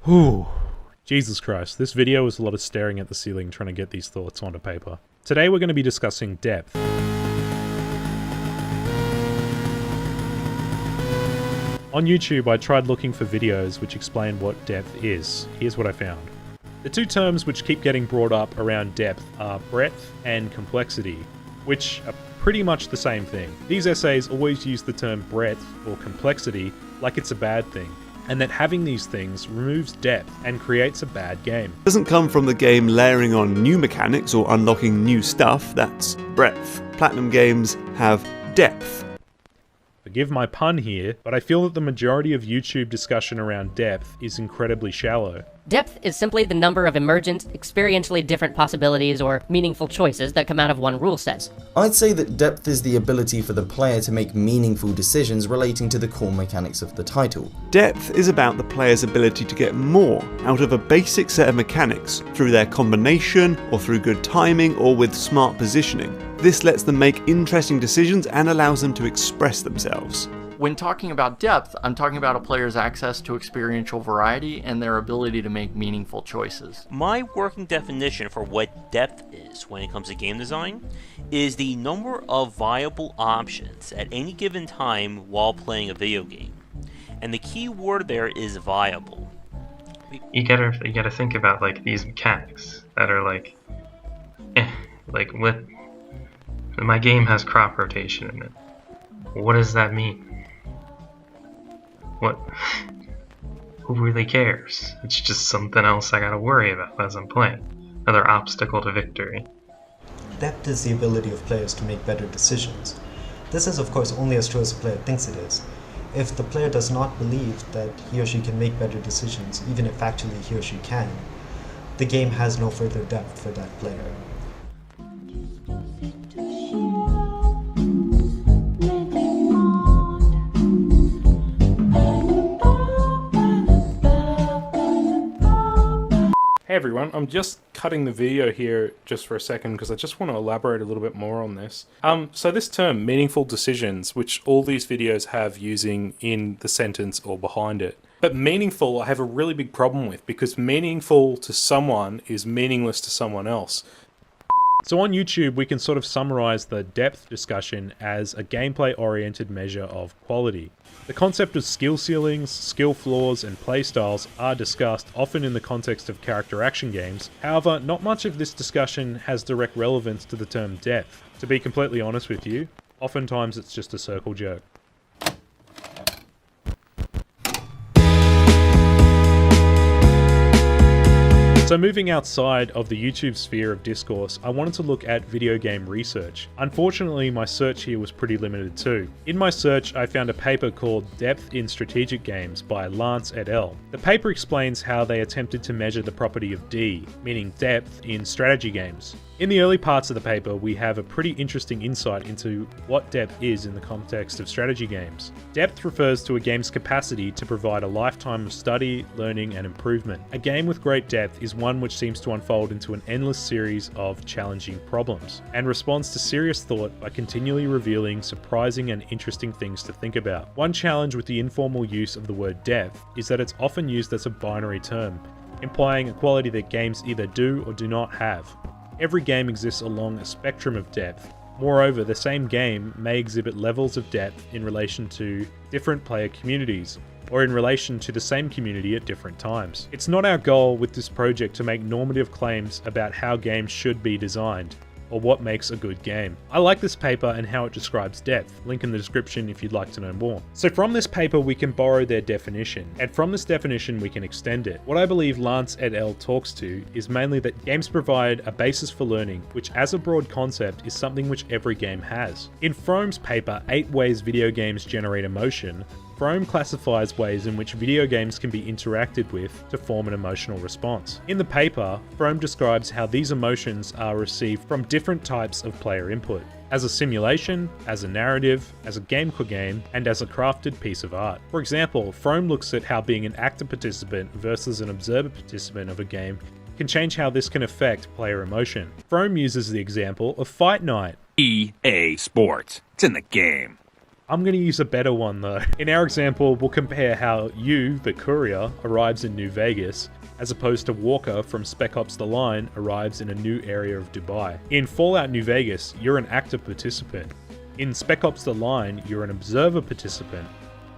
Whew. Jesus Christ, this video was a lot of staring at the ceiling trying to get these thoughts onto paper. Today we're going to be discussing depth. On YouTube I tried looking for videos which explain what depth is. Here's what I found. The two terms which keep getting brought up around depth are breadth and complexity, which are pretty much the same thing. These essays always use the term breadth or complexity like it's a bad thing, and that having these things removes depth and creates a bad game. It doesn't come from the game layering on new mechanics or unlocking new stuff, that's breadth. Platinum games have depth. Forgive my pun here, but I feel that the majority of YouTube discussion around depth is incredibly shallow. Depth is simply the number of emergent, experientially different possibilities or meaningful choices that come out of one rule set. I'd say that depth is the ability for the player to make meaningful decisions relating to the core mechanics of the title. Depth is about the player's ability to get more out of a basic set of mechanics through their combination or through good timing or with smart positioning. This lets them make interesting decisions and allows them to express themselves. When talking about depth, I'm talking about a player's access to experiential variety and their ability to make meaningful choices. My working definition for what depth is when it comes to game design is the number of viable options at any given time while playing a video game. And the key word there is viable. You gotta think about like these mechanics that are like what my game has crop rotation in it. What does that mean? What? Who really cares? It's just something else I gotta worry about as I'm playing. Another obstacle to victory. Depth is the ability of players to make better decisions. This is of course only as true as the player thinks it is. If the player does not believe that he or she can make better decisions, even if actually he or she can, the game has no further depth for that player. Hey everyone, I'm just cutting the video here just for a second because I just want to elaborate a little bit more on this. So this term, meaningful decisions, which all these videos have using in the sentence or behind it. But meaningful I have a really big problem with because meaningful to someone is meaningless to someone else. So on YouTube we can sort of summarize the depth discussion as a gameplay-oriented measure of quality. The concept of skill ceilings, skill floors, and playstyles are discussed often in the context of character action games. However, not much of this discussion has direct relevance to the term depth. To be completely honest with you, oftentimes it's just a circle jerk. So moving outside of the YouTube sphere of discourse, I wanted to look at video game research. Unfortunately, my search here was pretty limited too. In my search, I found a paper called Depth in Strategic Games by Lance et al. The paper explains how they attempted to measure the property of D, meaning depth, in strategy games. In the early parts of the paper, we have a pretty interesting insight into what depth is in the context of strategy games. Depth refers to a game's capacity to provide a lifetime of study, learning, and improvement. A game with great depth is one which seems to unfold into an endless series of challenging problems, and responds to serious thought by continually revealing surprising and interesting things to think about. One challenge with the informal use of the word depth is that it's often used as a binary term, implying a quality that games either do or do not have. Every game exists along a spectrum of depth. Moreover, the same game may exhibit levels of depth in relation to different player communities, or in relation to the same community at different times. It's not our goal with this project to make normative claims about how games should be designed, or what makes a good game. I like this paper and how it describes depth. Link in the description if you'd like to know more. So from this paper we can borrow their definition, and from this definition we can extend it. What I believe Lance et al. Talks to is mainly that games provide a basis for learning, which as a broad concept is something which every game has. In Frome's paper, 8 Ways Video Games Generate Emotion, Frome classifies ways in which video games can be interacted with to form an emotional response. In the paper, Frome describes how these emotions are received from different types of player input, as a simulation, as a narrative, as a gamecore game, and as a crafted piece of art. For example, Frome looks at how being an active participant versus an observer participant of a game can change how this can affect player emotion. Frome uses the example of Fight Night. EA Sports. It's in the game. I'm going to use a better one though. In our example, we'll compare how you, the courier, arrives in New Vegas, as opposed to Walker from Spec Ops: The Line arrives in a new area of Dubai. In Fallout New Vegas, you're an active participant. In Spec Ops: The Line, you're an observer participant.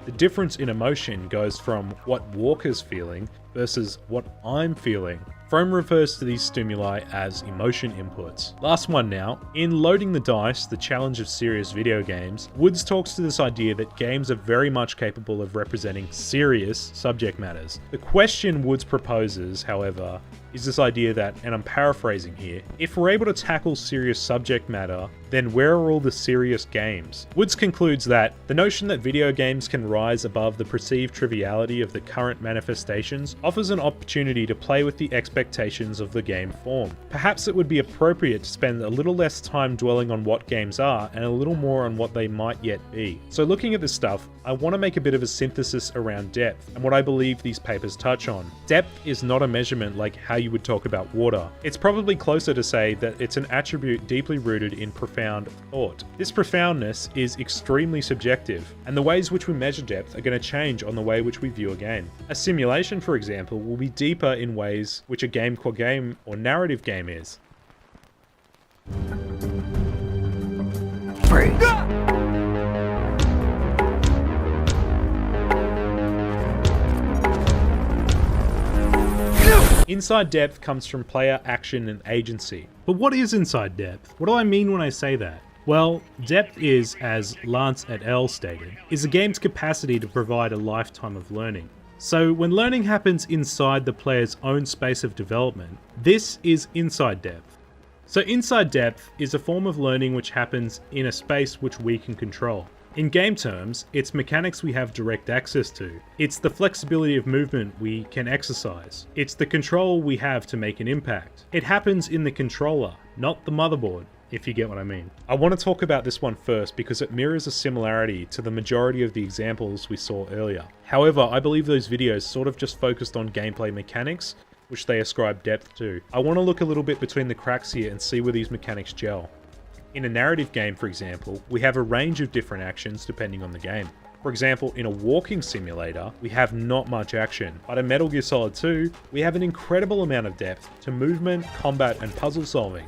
The difference in emotion goes from what Walker's feeling versus what I'm feeling. Frome refers to these stimuli as emotion inputs. Last one now. In Loading the Dice, the challenge of serious video games, Woods talks to this idea that games are very much capable of representing serious subject matters. The question Woods proposes, however, is this idea that, and I'm paraphrasing here, if we're able to tackle serious subject matter, then where are all the serious games? Woods concludes that the notion that video games can rise above the perceived triviality of the current manifestations offers an opportunity to play with the expectations of the game form. Perhaps it would be appropriate to spend a little less time dwelling on what games are and a little more on what they might yet be. So looking at this stuff, I want to make a bit of a synthesis around depth and what I believe these papers touch on. Depth is not a measurement like how you would talk about water. It's probably closer to say that it's an attribute deeply rooted in profound thought. This profoundness is extremely subjective, and the ways which we measure depth are going to change on the way which we view a game. A simulation, for example, will be deeper in ways which a game core game or narrative game is. Inside depth comes from player action and agency. But what is inside depth? What do I mean when I say that? Well, depth is, as Lance et al. Stated, is a game's capacity to provide a lifetime of learning. So when learning happens inside the player's own space of development, this is inside depth. So inside depth is a form of learning which happens in a space which we can control. In game terms, it's mechanics we have direct access to. It's the flexibility of movement we can exercise. It's the control we have to make an impact. It happens in the controller, not the motherboard, if you get what I mean. I want to talk about this one first because it mirrors a similarity to the majority of the examples we saw earlier. However, I believe those videos sort of just focused on gameplay mechanics, which they ascribe depth to. I want to look a little bit between the cracks here and see where these mechanics gel. In a narrative game, for example, we have a range of different actions depending on the game. For example, in a walking simulator, we have not much action, but in Metal Gear Solid 2, we have an incredible amount of depth to movement, combat, and puzzle solving.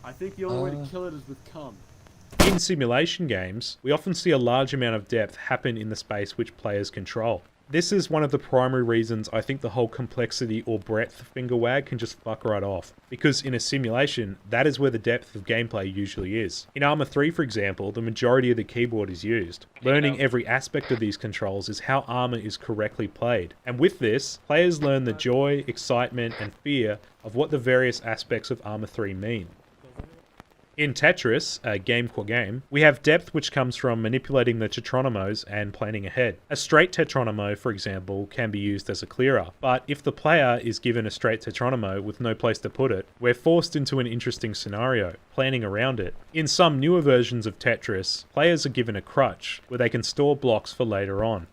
I think the only way to kill it is with cum. In simulation games, we often see a large amount of depth happen in the space which players control. This is one of the primary reasons I think the whole complexity or breadth finger wag can just fuck right off. Because in a simulation, that is where the depth of gameplay usually is. In Arma 3, for example, the majority of the keyboard is used. Learning every aspect of these controls is how Arma is correctly played. And with this, players learn the joy, excitement, and fear of what the various aspects of Arma 3 mean. In Tetris, a game core game, we have depth which comes from manipulating the tetronomos and planning ahead. A straight tetronomo, for example, can be used as a clearer, but if the player is given a straight tetronomo with no place to put it, we're forced into an interesting scenario, planning around it. In some newer versions of Tetris, players are given a crutch, where they can store blocks for later on.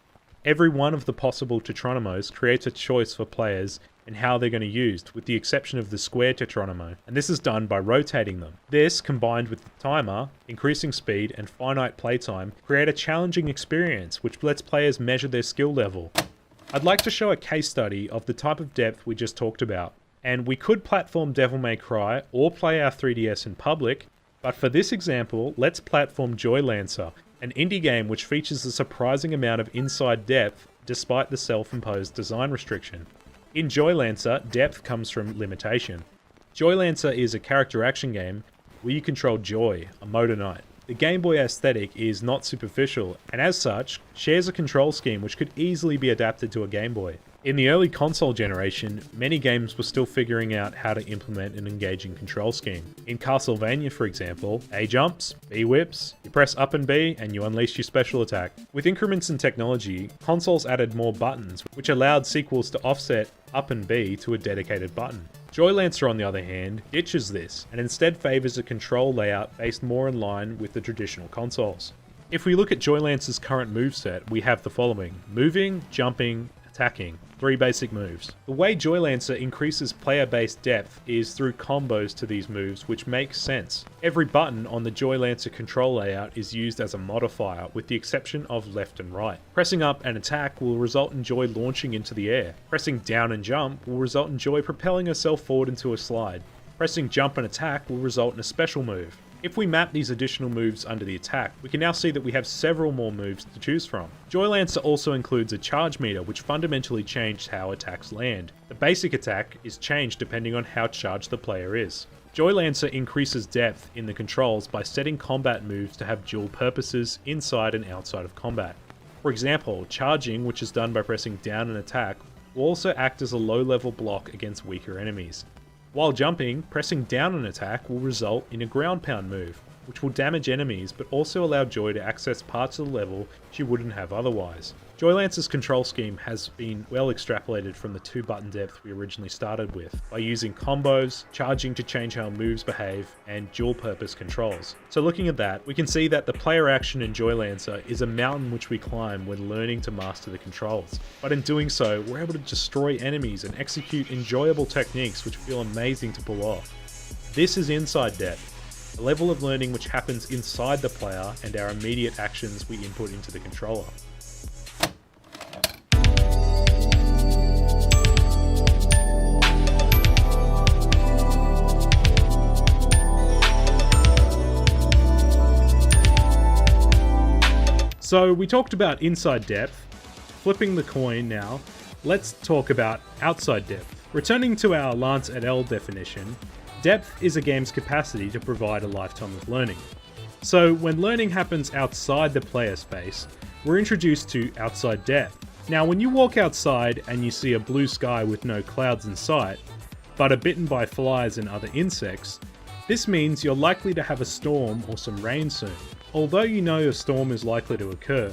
Every one of the possible tetronomos creates a choice for players and how they're going to use, with the exception of the square tetronomo, and this is done by rotating them. This, combined with the timer, increasing speed, and finite playtime, create a challenging experience which lets players measure their skill level. I'd like to show a case study of the type of depth we just talked about, and we could platform Devil May Cry or play our 3DS in public, but for this example, let's platform Joy Lancer, an indie game which features a surprising amount of inside depth despite the self-imposed design restriction. In Joy Lancer, depth comes from limitation. Joy Lancer is a character action game where you control Joy, a motor knight. The Game Boy aesthetic is not superficial, and as such, shares a control scheme which could easily be adapted to a Game Boy. In the early console generation, many games were still figuring out how to implement an engaging control scheme. In Castlevania, for example, A jumps, B whips, you press up and B, and you unleash your special attack. With increments in technology, consoles added more buttons, which allowed sequels to offset up and B to a dedicated button. Joy Lancer, on the other hand, ditches this, and instead favours a control layout based more in line with the traditional consoles. If we look at Joy Lancer's current moveset, we have the following: moving, jumping, attacking. 3 basic moves. The way Joy Lancer increases player-based depth is through combos to these moves, which makes sense. Every button on the Joy Lancer control layout is used as a modifier, with the exception of left and right. Pressing up and attack will result in Joy launching into the air. Pressing down and jump will result in Joy propelling herself forward into a slide. Pressing jump and attack will result in a special move. If we map these additional moves under the attack, we can now see that we have several more moves to choose from. Joy Lancer also includes a charge meter, which fundamentally changed how attacks land. The basic attack is changed depending on how charged the player is. Joy Lancer increases depth in the controls by setting combat moves to have dual purposes inside and outside of combat. For example, charging, which is done by pressing down and attack, will also act as a low-level block against weaker enemies. While jumping, pressing down an attack will result in a ground pound move, which will damage enemies but also allow Joy to access parts of the level she wouldn't have otherwise. Joy Lancer's control scheme has been well extrapolated from the 2-button depth we originally started with, by using combos, charging to change how moves behave, and dual-purpose controls. So looking at that, we can see that the player action in Joy Lancer is a mountain which we climb when learning to master the controls. But in doing so, we're able to destroy enemies and execute enjoyable techniques which feel amazing to pull off. This is inside depth, a level of learning which happens inside the player and our immediate actions we input into the controller. So we talked about inside depth. Flipping the coin now, let's talk about outside depth. Returning to our Lance et al. Definition, depth is a game's capacity to provide a lifetime of learning. So when learning happens outside the player space, we're introduced to outside depth. Now when you walk outside and you see a blue sky with no clouds in sight, but are bitten by flies and other insects, this means you're likely to have a storm or some rain soon. Although you know a storm is likely to occur,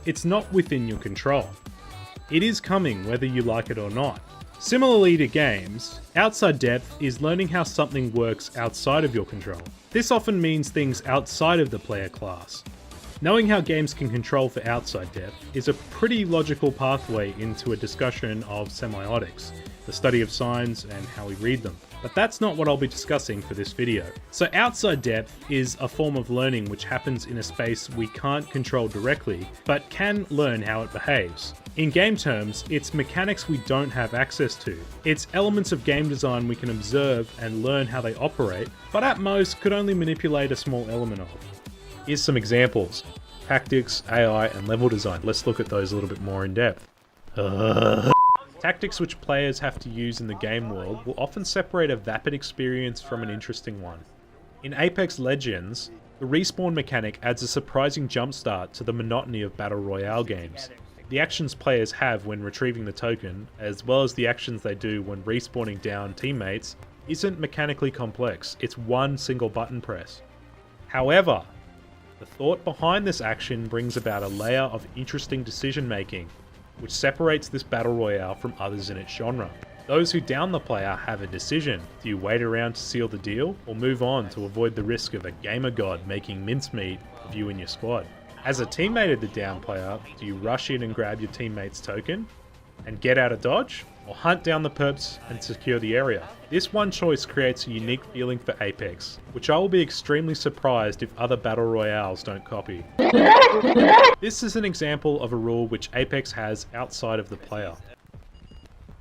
it's not within your control. It is coming whether you like it or not. Similarly to games, outside depth is learning how something works outside of your control. This often means things outside of the player class. Knowing how games can control for outside depth is a pretty logical pathway into a discussion of semiotics, the study of signs and how we read them. But that's not what I'll be discussing for this video. So outside depth is a form of learning which happens in a space we can't control directly, but can learn how it behaves. In game terms, it's mechanics we don't have access to. It's elements of game design we can observe and learn how they operate, but at most could only manipulate a small element of. Here's some examples. Tactics, AI, and level design. Let's look at those a little bit more in depth. Tactics which players have to use in the game world will often separate a vapid experience from an interesting one. In Apex Legends, the respawn mechanic adds a surprising jumpstart to the monotony of Battle Royale games. The actions players have when retrieving the token, as well as the actions they do when respawning down teammates, isn't mechanically complex, it's one single button press. However, the thought behind this action brings about a layer of interesting decision making, which separates this battle royale from others in its genre. Those who down the player have a decision. Do you wait around to seal the deal, or move on to avoid the risk of a gamer god making mincemeat of you and your squad? As a teammate of the down player, do you rush in and grab your teammate's token and get out of dodge, or hunt down the perps and secure the area? This one choice creates a unique feeling for Apex, which I will be extremely surprised if other battle royales don't copy. This is an example of a rule which Apex has outside of the player.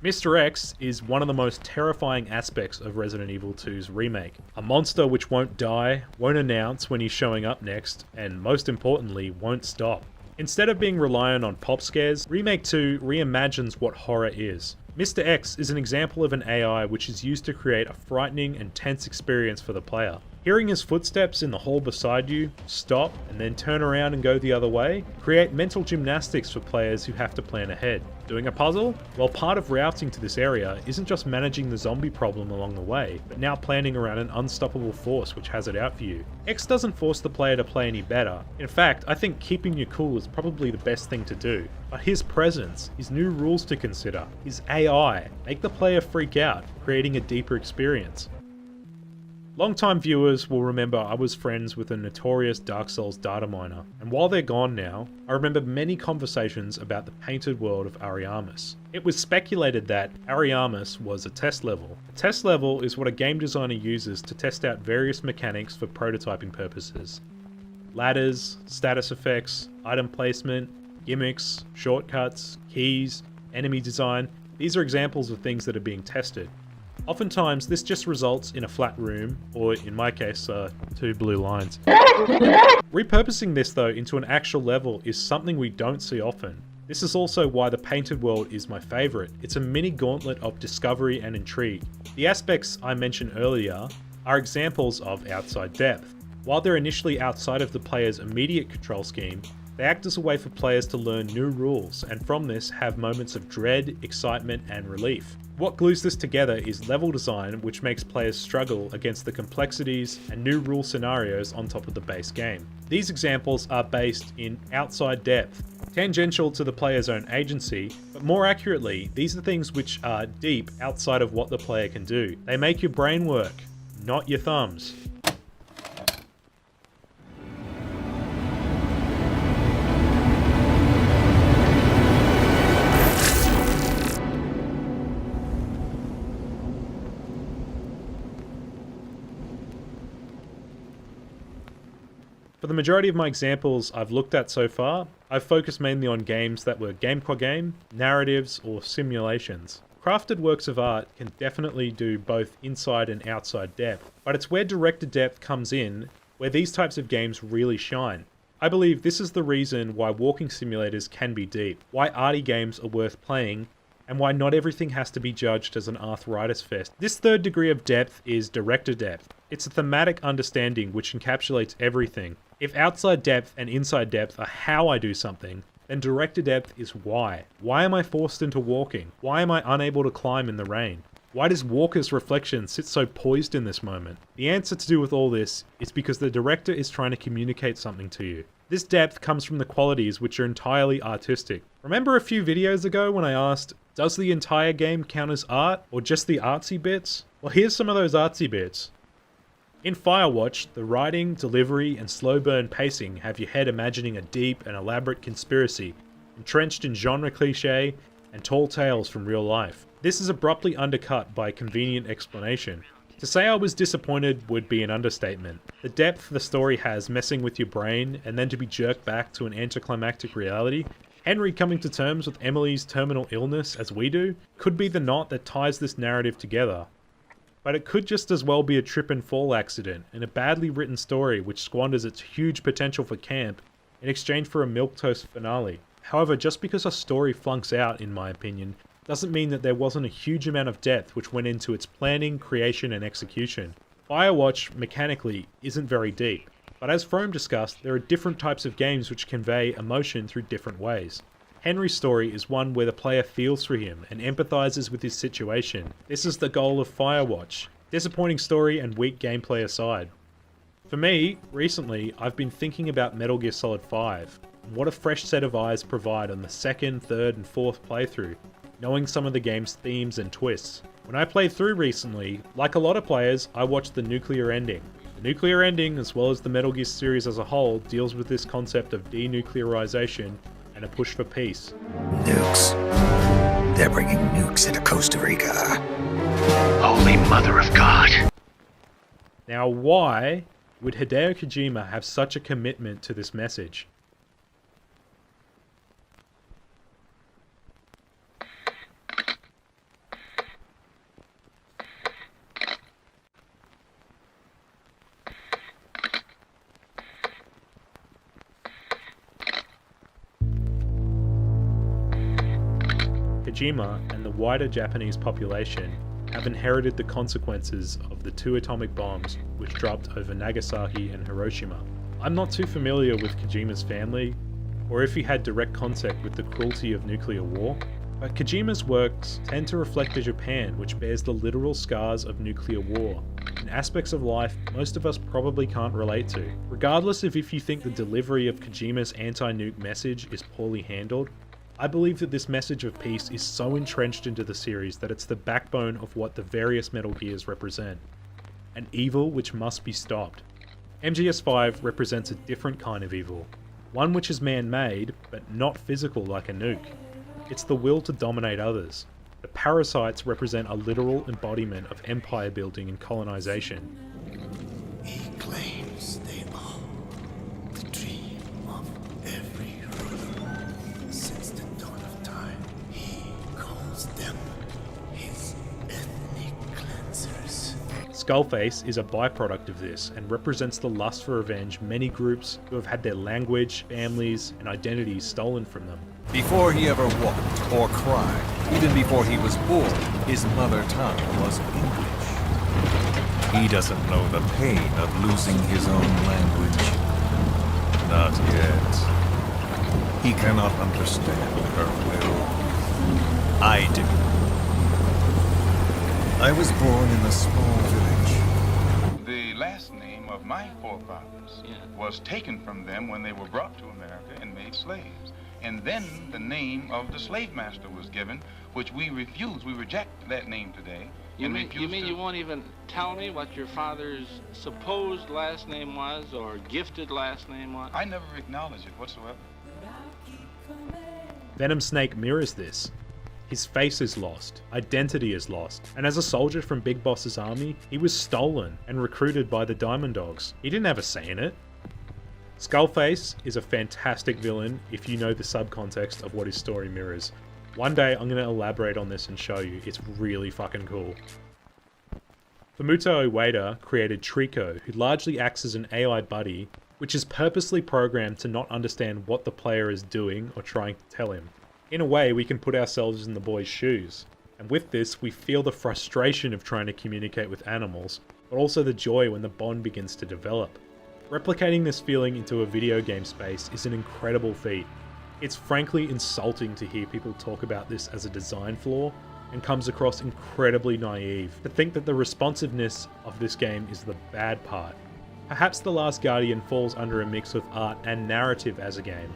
Mr. X is one of the most terrifying aspects of Resident Evil 2's remake. A monster which won't die, won't announce when he's showing up next, and most importantly, won't stop. Instead of being reliant on pop scares, Remake 2 reimagines what horror is. Mr. X is an example of an AI which is used to create a frightening and tense experience for the player. Hearing his footsteps in the hall beside you, stop, and then turn around and go the other way, create mental gymnastics for players who have to plan ahead. Doing a puzzle? Well, part of routing to this area isn't just managing the zombie problem along the way, but now planning around an unstoppable force which has it out for you. X doesn't force the player to play any better. In fact, I think keeping you cool is probably the best thing to do. But his presence, his new rules to consider, his AI, make the player freak out, creating a deeper experience. Longtime viewers will remember I was friends with a notorious Dark Souls data miner, and while they're gone now, I remember many conversations about the painted world of Ariamis. It was speculated that Ariamis was a test level. A test level is what a game designer uses to test out various mechanics for prototyping purposes. Ladders, status effects, item placement, gimmicks, shortcuts, keys, enemy design. These are examples of things that are being tested. Oftentimes, this just results in a flat room, or in my case, 2 blue lines. Repurposing this though into an actual level is something we don't see often. This is also why the painted world is my favourite. It's a mini gauntlet of discovery and intrigue. The aspects I mentioned earlier are examples of outside depth. While they're initially outside of the player's immediate control scheme, they act as a way for players to learn new rules, and from this have moments of dread, excitement, and relief. What glues this together is level design, which makes players struggle against the complexities and new rule scenarios on top of the base game. These examples are based in outside depth, tangential to the player's own agency, but more accurately, these are things which are deep outside of what the player can do. They make your brain work, not your thumbs. For the majority of my examples I've looked at so far, I've focused mainly on games that were game qua game, narratives, or simulations. Crafted works of art can definitely do both inside and outside depth, but it's where directed depth comes in where these types of games really shine. I believe this is the reason why walking simulators can be deep, why arty games are worth playing, and why not everything has to be judged as an arthritis fest. This third degree of depth is director depth. It's a thematic understanding which encapsulates everything. If outside depth and inside depth are how I do something, then director depth is why. Why am I forced into walking? Why am I unable to climb in the rain? Why does Walker's reflection sit so poised in this moment? The answer to do with all this is because the director is trying to communicate something to you. This depth comes from the qualities which are entirely artistic. Remember a few videos ago when I asked, does the entire game count as art, or just the artsy bits? Well, here's some of those artsy bits. In Firewatch, the writing, delivery, and slow burn pacing have your head imagining a deep and elaborate conspiracy, entrenched in genre cliché and tall tales from real life. This is abruptly undercut by a convenient explanation. To say I was disappointed would be an understatement. The depth the story has messing with your brain, and then to be jerked back to an anticlimactic reality, Henry coming to terms with Emily's terminal illness as we do, could be the knot that ties this narrative together. But it could just as well be a trip and fall accident, and a badly written story which squanders its huge potential for camp in exchange for a milquetoast finale. However, just because a story flunks out, in my opinion, doesn't mean that there wasn't a huge amount of depth which went into its planning, creation, and execution. Firewatch, mechanically, isn't very deep, but as Frome discussed, there are different types of games which convey emotion through different ways. Henry's story is one where the player feels for him and empathizes with his situation. This is the goal of Firewatch. Disappointing story and weak gameplay aside. For me, recently, I've been thinking about Metal Gear Solid 5, and what a fresh set of eyes provide on the second, third, and fourth playthrough, knowing some of the game's themes and twists. When I played through recently, like a lot of players, I watched the nuclear ending. The nuclear ending, as well as the Metal Gear series as a whole, deals with this concept of denuclearization and a push for peace. Nukes. They're bringing nukes into Costa Rica. Holy Mother of God. Now, why would Hideo Kojima have such a commitment to this message? Kojima and the wider Japanese population have inherited the consequences of the 2 atomic bombs which dropped over Nagasaki and Hiroshima. I'm not too familiar with Kojima's family, or if he had direct contact with the cruelty of nuclear war, but Kojima's works tend to reflect a Japan which bears the literal scars of nuclear war, and aspects of life most of us probably can't relate to. Regardless of if you think the delivery of Kojima's anti-nuke message is poorly handled, I believe that this message of peace is so entrenched into the series that it's the backbone of what the various Metal Gears represent. an evil which must be stopped. MGS5 represents a different kind of evil, one which is man-made, but not physical like a nuke. It's the will to dominate others. The parasites represent a literal embodiment of empire building and colonization. He claims they are the dream of every ruler. Since the dawn of time, he calls them his ethnic cleansers. Skullface is a byproduct of this and represents the lust for revenge many groups who have had their language, families, and identities stolen from them. Before he ever walked or cried, even before he was born, his mother tongue was English. He doesn't know the pain of losing his own language. Not yet. He cannot understand her will. I do. I was born in a small village. The last name of my forefathers was taken from them when they were brought to America and made slaves. And then the name of the slave master was given, which we refuse. We reject that name today. You mean you won't even tell me what your father's supposed last name was or gifted last name was? I never acknowledge it whatsoever. Venom Snake mirrors this. His face is lost, identity is lost, and as a soldier from Big Boss's army, he was stolen and recruited by the Diamond Dogs. He didn't have a say in it. Skullface is a fantastic villain if you know the subcontext of what his story mirrors. One day I'm going to elaborate on this and show you, it's really fucking cool. Fumito Ueda created Trico, who largely acts as an AI buddy, which is purposely programmed to not understand what the player is doing or trying to tell him. In a way, we can put ourselves in the boy's shoes, and with this we feel the frustration of trying to communicate with animals, but also the joy when the bond begins to develop. Replicating this feeling into a video game space is an incredible feat. It's frankly insulting to hear people talk about this as a design flaw, and comes across incredibly naive to think that the responsiveness of this game is the bad part. Perhaps The Last Guardian falls under a mix of art and narrative as a game.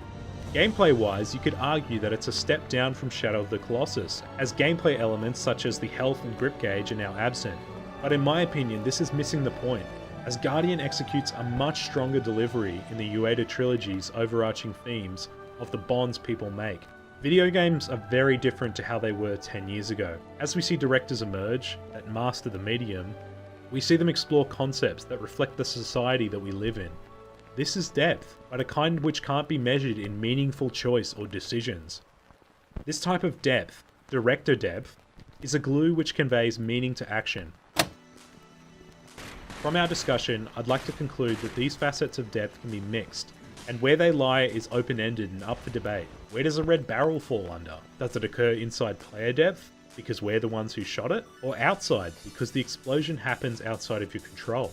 Gameplay wise, you could argue that it's a step down from Shadow of the Colossus, as gameplay elements such as the health and grip gauge are now absent. But in my opinion, this is missing the point, as Guardian executes a much stronger delivery in the Ueda trilogy's overarching themes of the bonds people make. Video games are very different to how they were 10 years ago. As we see directors emerge that master the medium, we see them explore concepts that reflect the society that we live in. This is depth, but a kind which can't be measured in meaningful choice or decisions. This type of depth, director depth, is a glue which conveys meaning to action. From our discussion, I'd like to conclude that these facets of depth can be mixed, and where they lie is open-ended and up for debate. Where does a red barrel fall under? Does it occur inside player depth, because we're the ones who shot it? Or outside, because the explosion happens outside of your control?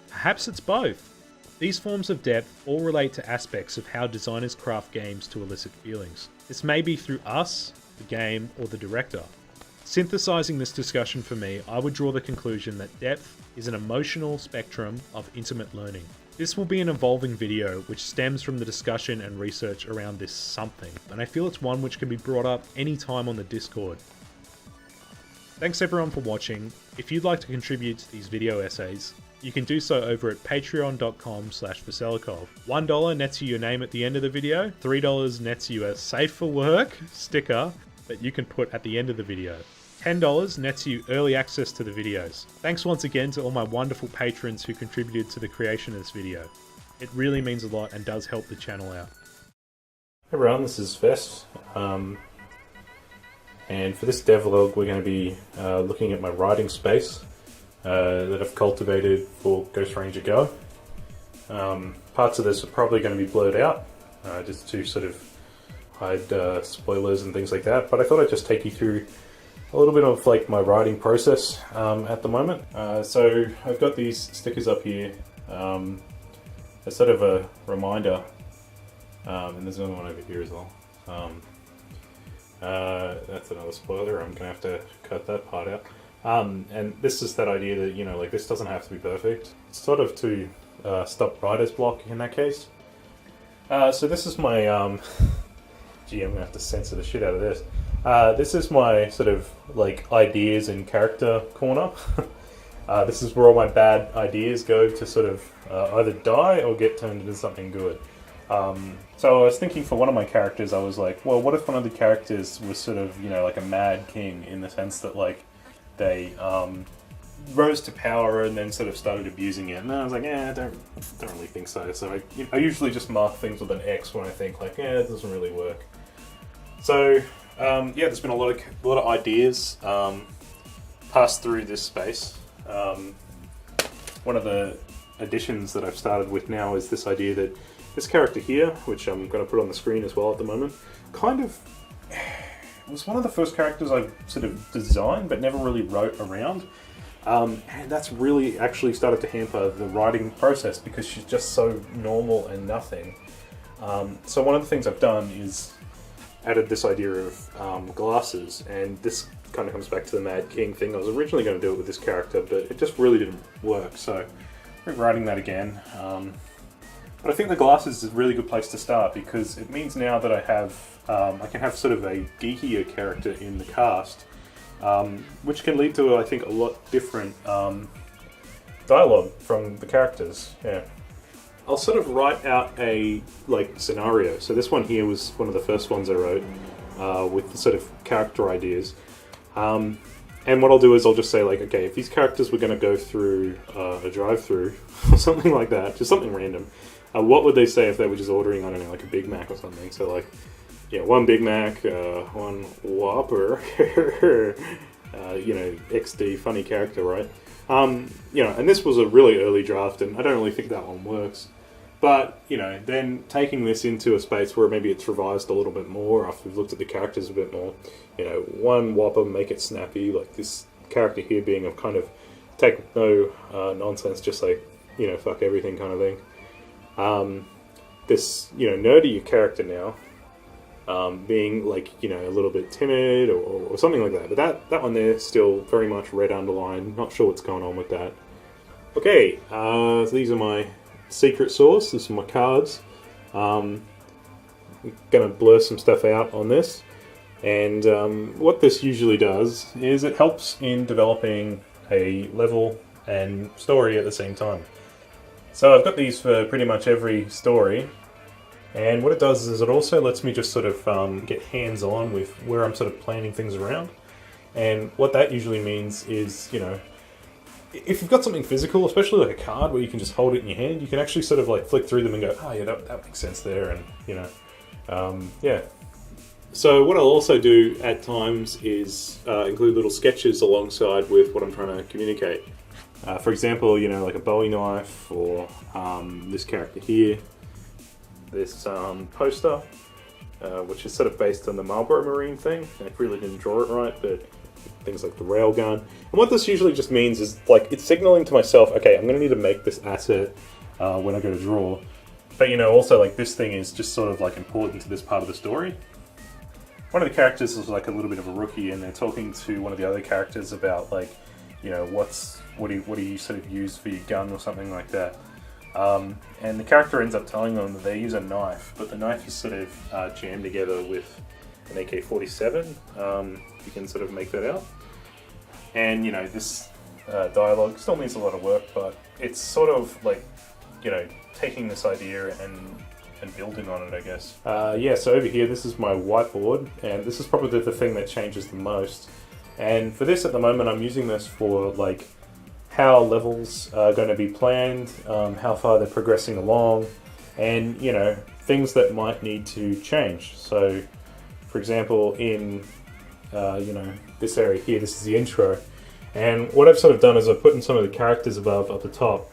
Perhaps it's both. These forms of depth all relate to aspects of how designers craft games to elicit feelings. This may be through us, the game, or the director. Synthesizing this discussion for me, I would draw the conclusion that depth is an emotional spectrum of intimate learning. This will be an evolving video which stems from the discussion and research around this something, and I feel it's one which can be brought up anytime on the Discord. Thanks everyone for watching. If you'd like to contribute to these video essays, you can do so over at patreon.com/veselekov. $1 nets you your name at the end of the video, $3 nets you a safe for work sticker that you can put at the end of the video. $10 nets you early access to the videos. Thanks once again to all my wonderful patrons who contributed to the creation of this video. It really means a lot and does help the channel out. Hey everyone, this is Vest. And for this devlog we're going to be looking at my writing space that I've cultivated for Ghost Ranger Go. Parts of this are probably going to be blurred out, just to sort of hide spoilers and things like that, but I thought I'd just take you through a little bit of like my writing process at the moment. So I've got these stickers up here as sort of a reminder, and there's another one over here as well. That's another spoiler, I'm gonna have to cut that part out. And this is that idea that, you know, like this doesn't have to be perfect. It's sort of to stop writer's block in that case. So this is my, gee, I'm gonna have to censor the shit out of this. This is my sort of like ideas and character corner. This is where all my bad ideas go to sort of either die or get turned into something good. So I was thinking for one of my characters, I was like, well, what if one of the characters was sort of, you know, like a mad king in the sense that, like, they rose to power and then sort of started abusing it. And then I was like, I don't really think so. So I usually just mark things with an X when I think, like, it doesn't really work. So, yeah, there's been a lot of ideas passed through this space. One of the additions that I've started with now is this idea that this character here, which I'm going to put on the screen as well at the moment, kind of was one of the first characters I sort of designed but never really wrote around. And that's really actually started to hamper the writing process because she's just so normal and nothing. So one of the things I've done is added this idea of glasses, and this kind of comes back to the Mad King thing. I was originally going to do it with this character, but it just really didn't work, so rewriting that again. But I think the glasses is a really good place to start because it means now that I can have sort of a geekier character in the cast, which can lead to, I think, a lot different dialogue from the characters. Yeah, I'll sort of write out a scenario. So this one here was one of the first ones I wrote with the sort of character ideas. And what I'll do is I'll just say, like, okay, if these characters were going to go through a drive-through or something like that, just something random, what would they say if they were just ordering, I don't know, like a Big Mac or something? So, like, yeah, one Big Mac, one Whopper, you know, XD, funny character, right? You know, and this was a really early draft, and I don't really think that one works. But, you know, then taking this into a space where maybe it's revised a little bit more after we've looked at the characters a bit more. You know, one Whopper, make it snappy, like this character here being a kind of take no nonsense, just like, you know, fuck everything kind of thing. This, you know, nerdy character now, being like, you know, a little bit timid or something like that. But that one there still very much red underlined. Not sure what's going on with that. Okay, so these are my secret sauce. This is my cards. I'm gonna blur some stuff out on this. And what this usually does is it helps in developing a level and story at the same time. So I've got these for pretty much every story. And what it does is it also lets me just sort of get hands-on with where I'm sort of planning things around. And what that usually means is, you know, if you've got something physical, especially like a card where you can just hold it in your hand, you can actually sort of like flick through them and go, oh yeah, that makes sense there, and, you know, yeah. So what I'll also do at times is include little sketches alongside with what I'm trying to communicate. For example, you know, like a Bowie knife, or this character here, this poster, which is sort of based on the Marlboro Marine thing. I really didn't draw it right, but things like the railgun. And what this usually just means is, like, it's signaling to myself, okay, I'm going to need to make this asset when I go to draw. But, you know, also, like, this thing is just sort of, like, important to this part of the story. One of the characters is, like, a little bit of a rookie, and they're talking to one of the other characters about, like, you know, what do you sort of use for your gun or something like that. And the character ends up telling them that they use a knife, but the knife is sort of jammed together with an AK-47. You can sort of make that out. And, you know, this dialogue still needs a lot of work, but it's sort of like, you know, taking this idea and building on it, I guess. Yeah, so over here, this is my whiteboard, and this is probably the thing that changes the most. And for this at the moment, I'm using this for, like, how levels are going to be planned, how far they're progressing along, and, you know, things that might need to change. So, for example, in, you know, this area here, this is the intro, and what I've sort of done is I've put in some of the characters above up the top,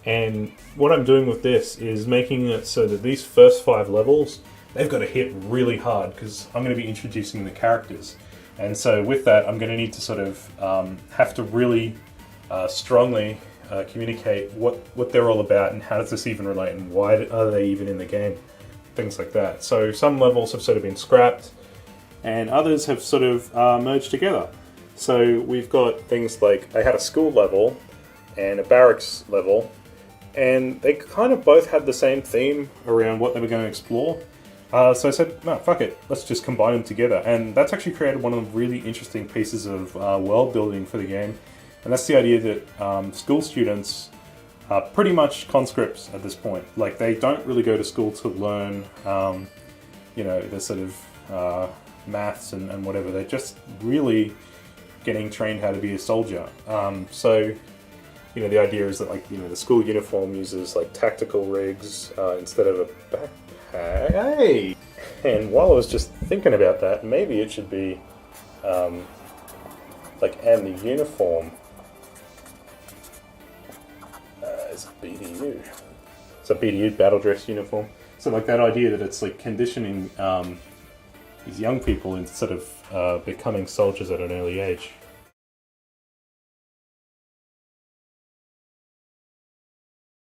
and what I'm doing with this is making it so that these first 5 levels, they've got to hit really hard, because I'm going to be introducing the characters. And so with that, I'm going to need to sort of have to really strongly communicate what they're all about, and how does this even relate, and why are they even in the game, things like that. So some levels have sort of been scrapped, and others have sort of merged together. So we've got things like, I had a school level and a barracks level, and they kind of both had the same theme around what they were going to explore. So I said, no, fuck it, let's just combine them together. And that's actually created one of the really interesting pieces of world building for the game. And that's the idea that school students are pretty much conscripts at this point. Like, they don't really go to school to learn, the sort of maths and whatever. They're just really getting trained how to be a soldier. So, the idea is that, like, the school uniform uses, like, tactical rigs instead of a backpack. Hey! And while I was just thinking about that, maybe it should be, and the uniform is a BDU. It's a BDU, battle dress uniform. So, like, that idea that it's, like, conditioning these young people instead of becoming soldiers at an early age.